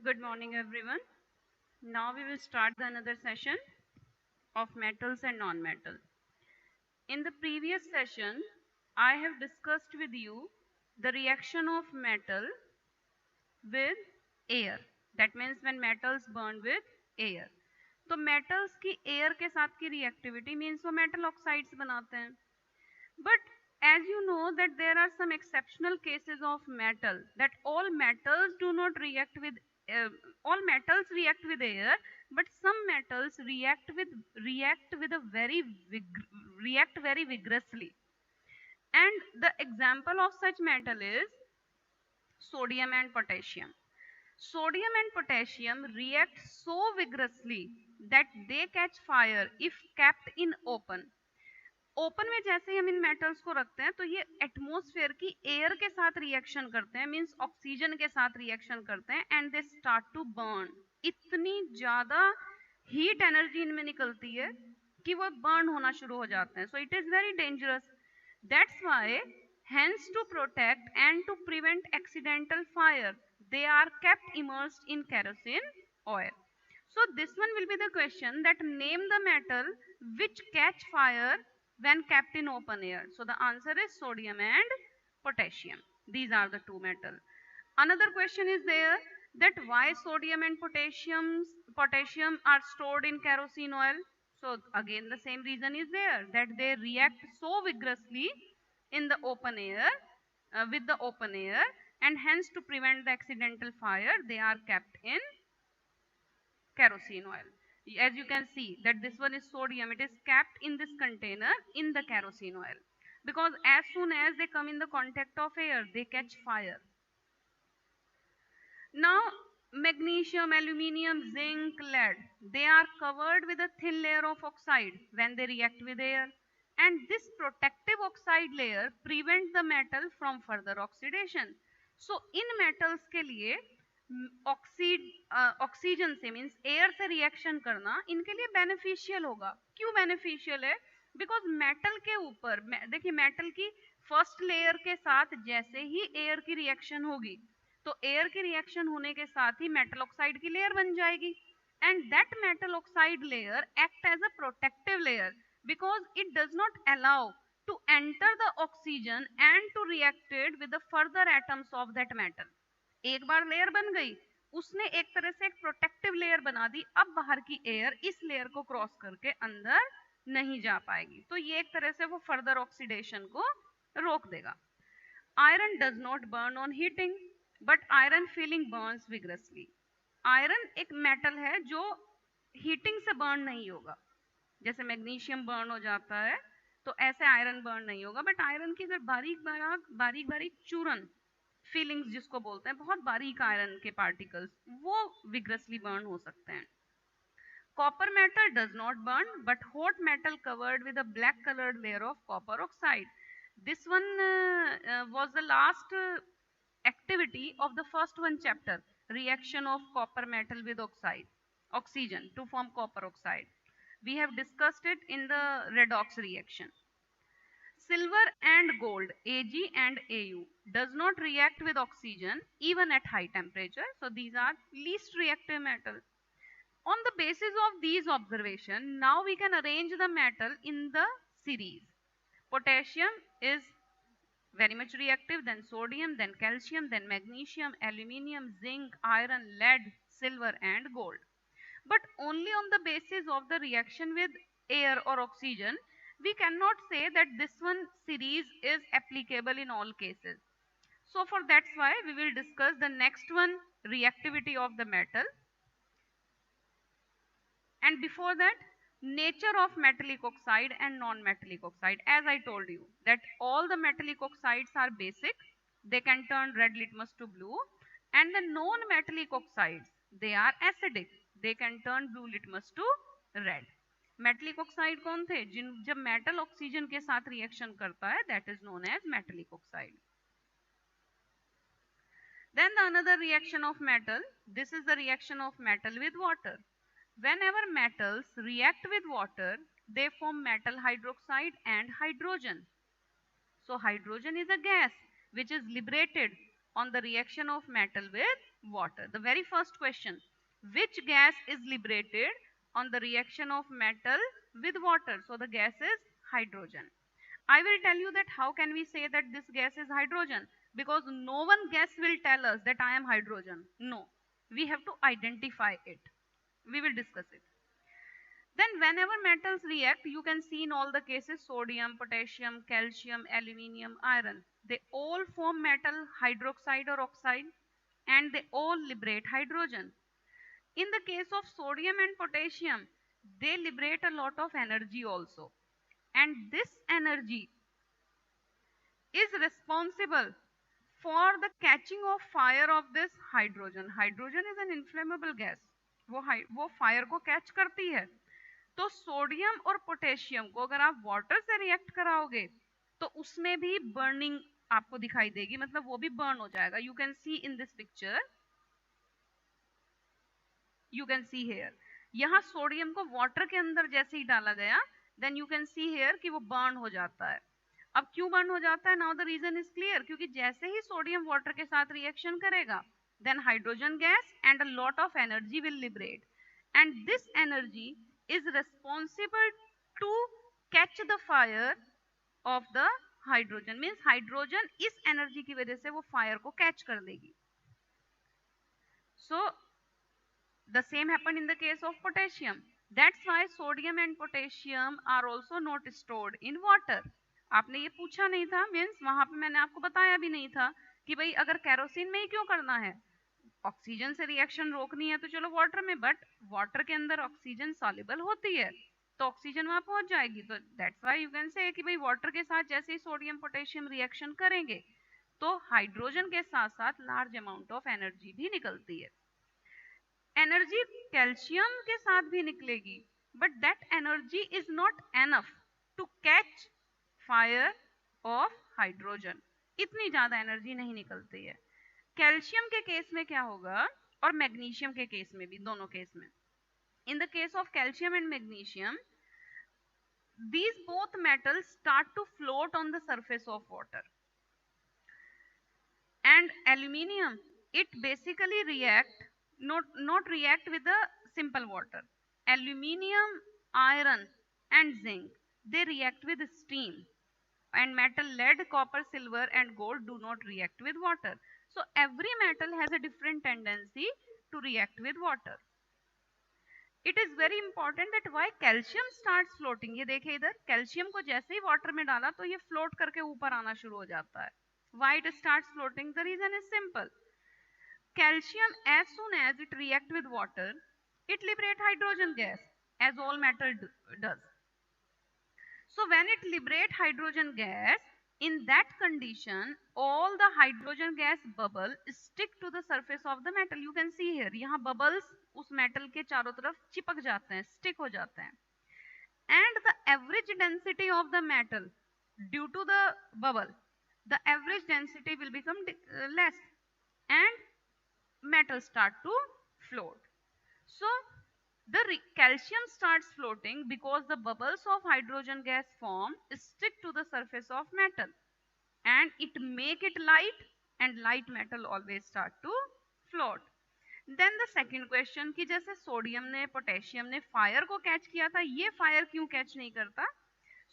Good morning, everyone. Now we will start another session of metals and non-metal. In the previous session, I have discussed with you the reaction of metal with air. That means when metals burn with air. तो metals की air के साथ की reactivity means वो metal oxides बनाते हैं. But as you know that there are some exceptional cases of metal, that all metals do not react with uh, all metals react with air, but some metals react with a react very vigorously. And the example of such metal is sodium and potassium. Sodium and potassium react so vigorously that they catch fire if kept in open. Open में जैसे ही हम इन metals को रखते हैं तो ये atmosphere की air के साथ रिएक्शन करते हैं, मींस ऑक्सीजन के साथ रिएक्शन करते हैं and they start to burn. इतनी ज्यादा हीट एनर्जी इनमें निकलती है कि वो बर्न होना शुरू हो जाते हैं. So it is very dangerous. That's why hence to protect and to prevent accidental fire they are kept immersed in kerosene oil. So this one will be the question, that name the metal which catch fire when kept in open air. So the answer is sodium and potassium. These are the two metals. Another question is there, that why sodium and potassium are stored in kerosene oil. So again the same reason is there, that they react so vigorously in the open air with the open air, and hence to prevent the accidental fire they are kept in kerosene oil. As you can see that this one is sodium, it is kept in this container in the kerosene oil, because as soon as they come in the contact of air they catch fire. Now magnesium, aluminium, zinc, lead, they are covered with a thin layer of oxide when they react with air, and this protective oxide layer prevents the metal from further oxidation. So in metals के लिए oxygen से means air से reaction करना इनके लिए beneficial होगा. क्यों beneficial है? बिकॉज मेटल के ऊपर देखिए, मेटल की फर्स्ट लेयर के साथ जैसे ही एयर की रिएक्शन होगी तो एयर की रिएक्शन होने के साथ ही मेटल ऑक्साइड की लेयर बन जाएगी, and that metal oxide layer act as a protective layer because it does not allow to enter the oxygen and to react it with the further atoms of that metal. एक बार layer बन गई, उसने एक तरह से एक protective layer बना दी. अब बाहर की एयर इस लेयर को क्रॉस करके अंदर नहीं जा पाएगी, तो ये एक तरह से वो फर्दर ऑक्सीडेशन को रोक देगा. Iron does not burn on heating but iron feeling Burns vigorously. Iron एक मेटल है जो हीटिंग से बर्न नहीं होगा. जैसे मैग्नीशियम बर्न हो जाता है तो ऐसे आयरन बर्न नहीं होगा, बट आयरन की अगर बारीक बारीक चूरन, फीलिंग्स जिसको बोलते हैं, बहुत बारीक आयरन के पार्टिकल्स, वो विग्रसली बर्न हो सकते हैं. Copper metal does not burn but hot metal covered with a black coloured layer of copper oxide. This one was the last activity of the first one chapter, reaction of copper metal with oxygen to form copper oxide. We have discussed it in the redox reaction. Silver and gold, Ag and Au, does not react with oxygen even at high temperature. So these are least reactive metal. On the basis of these observations, now we can arrange the metal in the series. Potassium is very much reactive, then sodium, then calcium, then magnesium, aluminium, zinc, iron, lead, silver and gold. But only on the basis of the reaction with air or oxygen, we cannot say that this one series is applicable in all cases. So for that's why we will discuss the next one, reactivity of the metal. And before that, nature of metallic oxide and non-metallic oxide. As I told you that all the metallic oxides are basic, they can turn red litmus to blue, and the non-metallic oxides, they are acidic, they can turn blue litmus to red. Metallic oxide कौन थे? जब metal oxygen के साथ reaction करता है, that is known as metallic oxide. Then the another reaction of metal, this is the reaction of metal with water. Whenever metals react with water, they form metal hydroxide and hydrogen. So hydrogen is a gas which is liberated on the reaction of metal with Water. The very first question, which gas is liberated on the reaction of metal with water? So the gas is hydrogen. I will tell you that how can we say that this gas is hydrogen, because no one gas will tell us that I am hydrogen. No, we have to identify it. We will discuss it. Then whenever metals react, you can see in all the cases sodium, potassium, calcium, aluminium, iron, they all form metal hydroxide or oxide, and they all liberate hydrogen. In the case of sodium and potassium, they liberate a lot of energy also, and this energy is responsible for the catching of fire of this hydrogen. Hydrogen is an inflammable gas, वो fire को catch करती है. तो sodium और potassium को अगर आप water से रिएक्ट कराओगे तो उसमें भी बर्निंग आपको दिखाई देगी, मतलब वो भी बर्न हो जाएगा. You can see in this picture, you can see here, यहाँ सोडियम को वाटर के अंदर जैसे ही डाला गया, then you can see here कि वो बर्न हो जाता है. अब क्यों बर्न हो जाता है? Now the reason is clear, क्योंकि जैसे ही सोडियम वाटर के साथ रिएक्शन करेगा, then hydrogen gas and a lot of energy will liberate, and this energy is responsible to catch the fire of the hydrogen. Means hydrogen इस energy की वजह से वो fire को catch कर लेगी. So the same happened in the case of potassium. That's why sodium and potassium are also not stored in water. आपने ये पूछा नहीं था, मीन्स वहां पे मैंने आपको बताया भी नहीं था कि भाई अगर केरोसिन में ही क्यों करना है, ऑक्सीजन से रिएक्शन रोकनी है तो चलो वाटर में, बट वाटर के अंदर ऑक्सीजन सॉल्युबल होती है तो ऑक्सीजन वहां पहुंच जाएगी. तो that's why you can say कि भाई वाटर के साथ जैसे ही सोडियम पोटेशियम रिएक्शन करेंगे तो हाइड्रोजन के साथ साथ लार्ज अमाउंट ऑफ एनर्जी भी निकलती है. एनर्जी कैल्शियम के साथ भी निकलेगी, but that energy is not enough to catch fire of hydrogen. इतनी ज्यादा एनर्जी नहीं निकलती है. कैल्शियम के केस में क्या होगा और मैग्नीशियम के केस में भी, दोनों केस में, इन the case of calcium and magnesium, these both metals start to float on the surface of water, and aluminium, it basically react, not react with the simple water. Aluminium, iron and zinc, they react with steam, and metal lead, copper, silver and gold do not react with water. So every metal has a different tendency to react with water. It is very important that why calcium starts floating. ये देखिए इधर, calcium को जैसे ही water में डाला तो ये float करके ऊपर आना शुरू हो जाता है. Why it starts floating? The reason is simple. Calcium, as soon as it react with water, it liberate hydrogen gas, as all metal does. So when it liberate hydrogen gas, in that condition all the hydrogen gas bubble stick to the surface of the metal. You can see here, यहाँ bubbles उस metal के चारों तरफ चिपक जाते हैं, stick हो जाते हैं, and the average density of the metal due to the bubble, the average density will become less and metal start to float. So the calcium starts floating because the bubbles of hydrogen gas form stick to the surface of metal and it make it light, and light metal always start to float. Then the second question कि जैसे sodium ने potassium ने fire को catch किया था, ये fire क्यों catch नहीं करता?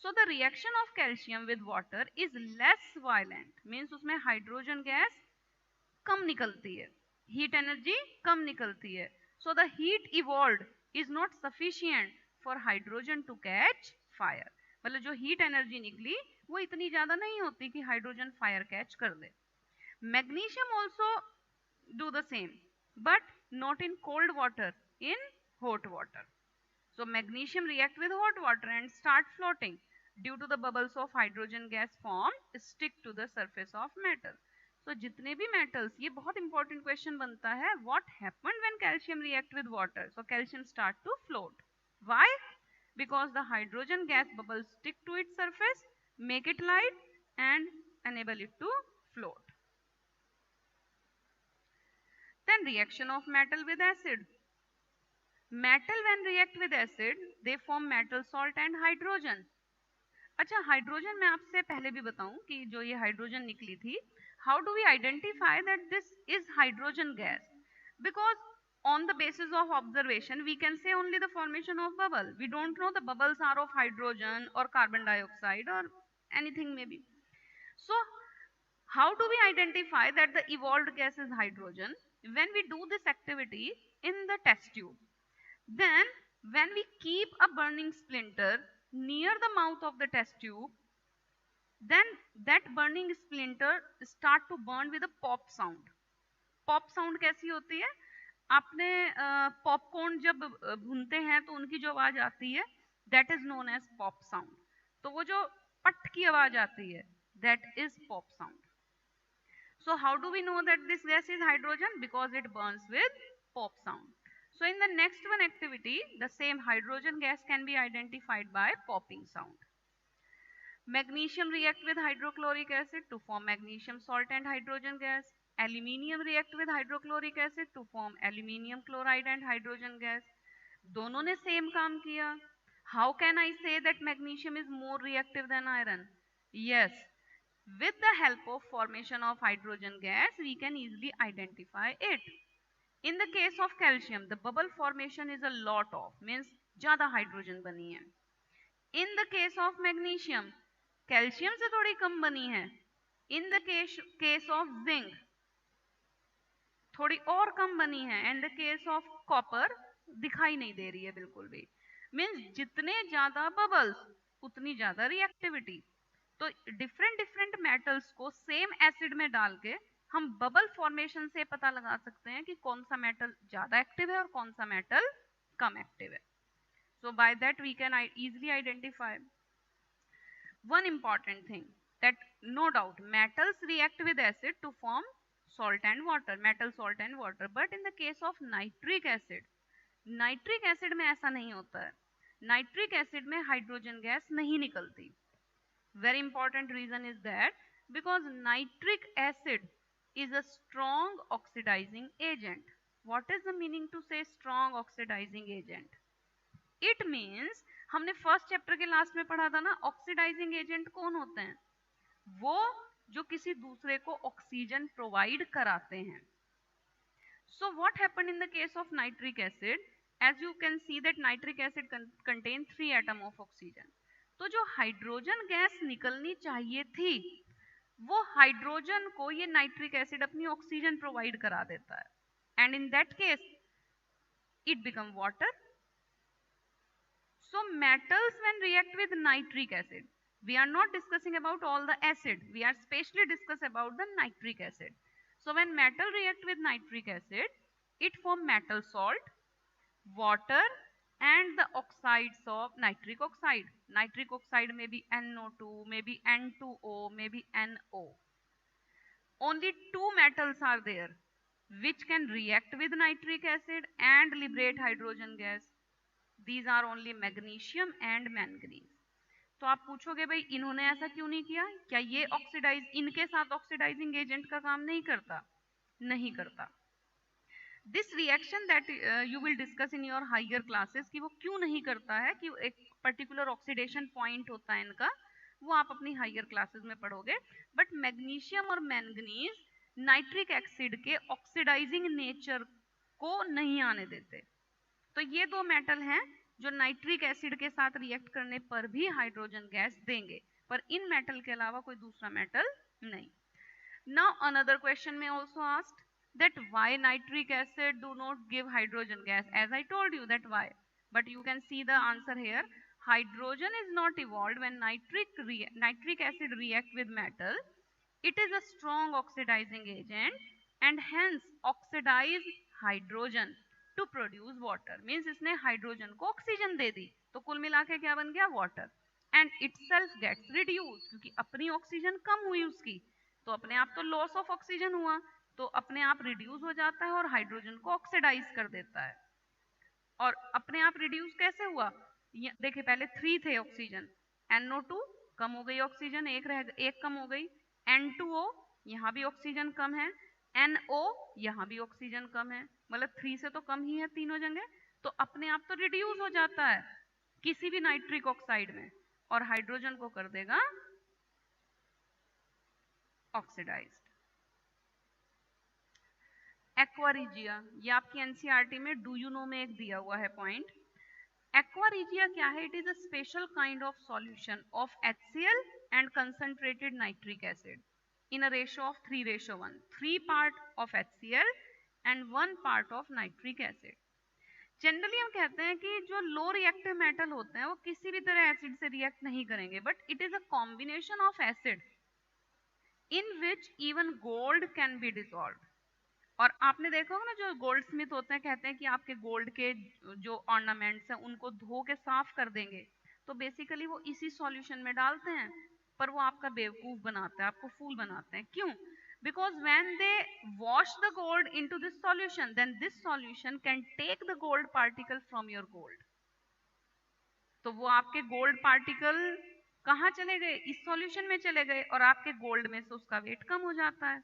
So the reaction of calcium with water is less violent, means उसमें हाइड्रोजन गैस कम निकलती है, हीट एनर्जी कम निकलती है. So the heat evolved is not sufficient for hydrogen to catch fire. मतलब जो हीट एनर्जी निकली वो इतनी ज्यादा नहीं होती कि हाइड्रोजन फायर कैच कर दे. Magnesium also do the same, but not in cold water, in hot water. So magnesium react with hot water and start floating due to the bubbles of hydrogen gas form stick to the surface of metal. So जितने भी metals, ये बहुत important question बनता है, what happened when calcium react with water? So calcium start to float. Why? Because the hydrogen gas bubbles stick to its surface, make it light and enable it to float. Then reaction of metal with acid. Metal when react with acid, they form metal salt and hydrogen. अच्छा, hydrogen मैं आपसे पहले भी बताऊं कि जो ये hydrogen निकली थी, how do we identify that this is hydrogen gas? Because on the basis of observation, we can say only the formation of bubble. We don't know the bubbles are of hydrogen or carbon dioxide or anything maybe. So how do we identify that the evolved gas is hydrogen? When we do this activity in the test tube, then when we keep a burning splinter near the mouth of the test tube, then that burning splinter start to burn with a pop sound. Pop sound कैसी होती है? आपने popcorn जब भूनते हैं तो उनकी जो आवाज आती है, that is known as pop sound. तो वो जो पट की आवाज आती है, that is pop sound. So how do we know that this gas is hydrogen? Because it burns with pop sound. So in the next one activity, the same hydrogen gas can be identified by popping sound. Magnesium react with hydrochloric acid to form magnesium salt and hydrogen gas. Aluminium react with hydrochloric acid to form aluminium chloride and hydrogen gas. दोनों ने same काम किया. How can I say that magnesium is more reactive than iron? Yes, with the help of formation of hydrogen gas, we can easily identify it. In the case of calcium, the bubble formation is a lot of, means ज़्यादा hydrogen बनी है. In the case of magnesium, calcium से थोड़ी कम बनी है. इन the case of zinc थोड़ी और कम बनी है. And the case of copper दिखाई नहीं दे रही है बिल्कुल भी. मीन्स जितने ज्यादा बबल्स उतनी ज्यादा रिएक्टिविटी. तो डिफरेंट मेटल्स को सेम एसिड में डाल के हम बबल फॉर्मेशन से पता लगा सकते हैं कि कौन सा मेटल ज्यादा एक्टिव है और कौन सा मेटल कम एक्टिव है. So by that we can easily identify one important thing, that no doubt metals react with acid to form salt and water, metal salt and water. But in the case of nitric acid में ऐसा नहीं होता है. Nitric acid में hydrogen gas नहीं निकलती. very important reason is that because nitric acid is a strong oxidizing agent. What is the meaning to say strong oxidizing agent? It means हमने first chapter के लास्ट में पढ़ा था ना, oxidising agent कौन होते हैं? वो जो किसी दूसरे को ऑक्सीजन प्रोवाइड कराते हैं. So what happened in the case of nitric acid? As you can see that nitric acid contain 3 atom of oxygen. तो जो हाइड्रोजन गैस निकलनी चाहिए थी, वो हाइड्रोजन को ये नाइट्रिक एसिड अपनी ऑक्सीजन प्रोवाइड करा देता है. And in that case it become water. So metals when react with nitric acid, we are not discussing about all the acid, we are specially discuss about the nitric acid. So when metal react with nitric acid, it form metal salt, water and the oxides of nitric oxide. Nitric oxide may be NO2, maybe N2O, maybe NO. Only 2 metals are there which can react with nitric acid and liberate hydrogen gas. These are only magnesium and manganese. तो आप पूछोगे भाई इन्होंने ऐसा क्यों नहीं किया? क्या ये ऑक्सीडाइज इनके साथ ऑक्सीडाइजिंग एजेंट का काम नहीं करता? नहीं करता. This reaction that you will discuss in your higher classes कि वो क्यों नहीं करता है, कि एक पर्टिकुलर ऑक्सीडेशन पॉइंट होता है इनका, वो आप अपनी हायर क्लासेस में पढ़ोगे. बट मैग्नीशियम और मैंगनीज नाइट्रिक एसिड के ऑक्सीडाइजिंग नेचर को नहीं आने देते. तो ये दो मेटल हैं जो नाइट्रिक एसिड के साथ रिएक्ट करने पर भी हाइड्रोजन गैस देंगे, पर इन मेटल के अलावा कोई दूसरा मेटल नहीं. नाउ अनदर क्वेश्चन में also asked that why nitric acid do not give hydrogen gas? As I told you that why, but you can see the answer here. Hydrogen is not evolved when nitric acid react with metal. It is a strong oxidizing agent and hence oxidize hydrogen to produce water. Means इसने hydrogen को oxygen दे दी, तो कुल मिला के क्या बन गया? Water. And itself gets reduced, क्योंकि अपनी ऑक्सीजन कम हुई उसकी, तो अपने आप तो लॉस ऑफ ऑक्सीजन हुआ, तो अपने आप रिड्यूस हो जाता है और हाइड्रोजन को ऑक्सीडाइज कर देता है. और अपने आप रिड्यूस कैसे हुआ? देखिए पहले 3 थे ऑक्सीजन, NO2 कम हो गई ऑक्सीजन, एक कम हो गई. N2O यहाँ भी ऑक्सीजन कम है. NO यहाँ भी ऑक्सीजन कम है, मतलब 3 से तो कम ही है तीनों जगह, तो अपने आप तो रिड्यूस हो जाता है किसी भी नाइट्रिक ऑक्साइड में और हाइड्रोजन को कर देगा ऑक्सीडाइज्ड. एक्वा रिजिया, ये आपकी एनसीईआरटी में डू यू नो में एक दिया हुआ है पॉइंट। एक्वा रिजिया क्या है? It is a special kind of solution of HCl and concentrated nitric acid in a ratio of 3:1, 3 part of HCl and 1 part of nitric acid। Generally हम कहते हैं कि जो लो रिएक्टिव मेटल होते हैं वो किसी भी तरह एसिड से रिएक्ट नहीं करेंगे, but it is a combination of acid in which even gold can be dissolve. और आपने देखा होगा ना, जो गोल्ड स्मिथ होते हैं कहते हैं कि आपके गोल्ड के जो ऑर्नामेंट्स हैं उनको धो के साफ कर देंगे, तो बेसिकली वो इसी सॉल्यूशन में डालते हैं, पर वो आपका बेवकूफ बनाते हैं, आपको फूल बनाते हैं। क्यों? because when they wash the gold into this solution, then this solution can take the gold particle from your gold। तो वो आपके गोल्ड पार्टिकल कहाँ चले गए? इस सॉल्यूशन में चले गए, और आपके गोल्ड में से उसका वेट कम हो जाता है।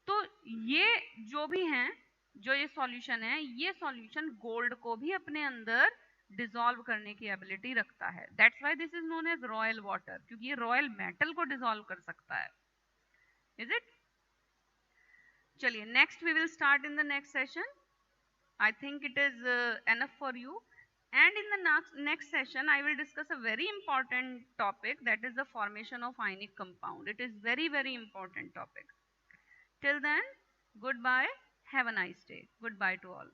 तो ये जो भी हैं, जो ये सॉल्यूशन है, ये सॉल्यूशन गोल्ड को भी अपने अंदर डिसॉल्व करने की एबिलिटी रखता है। That's why this is known as royal water, क्योंकि ये रॉयल मेटल को डिसॉल्व कर सकता है। Is it? चलिए, next we will start in the next session. I think it is enough for you, and in the next session I will discuss a very important topic, that is the formation of ionic compound। It is very important topic. Till then, goodbye, have a nice day, goodbye to all।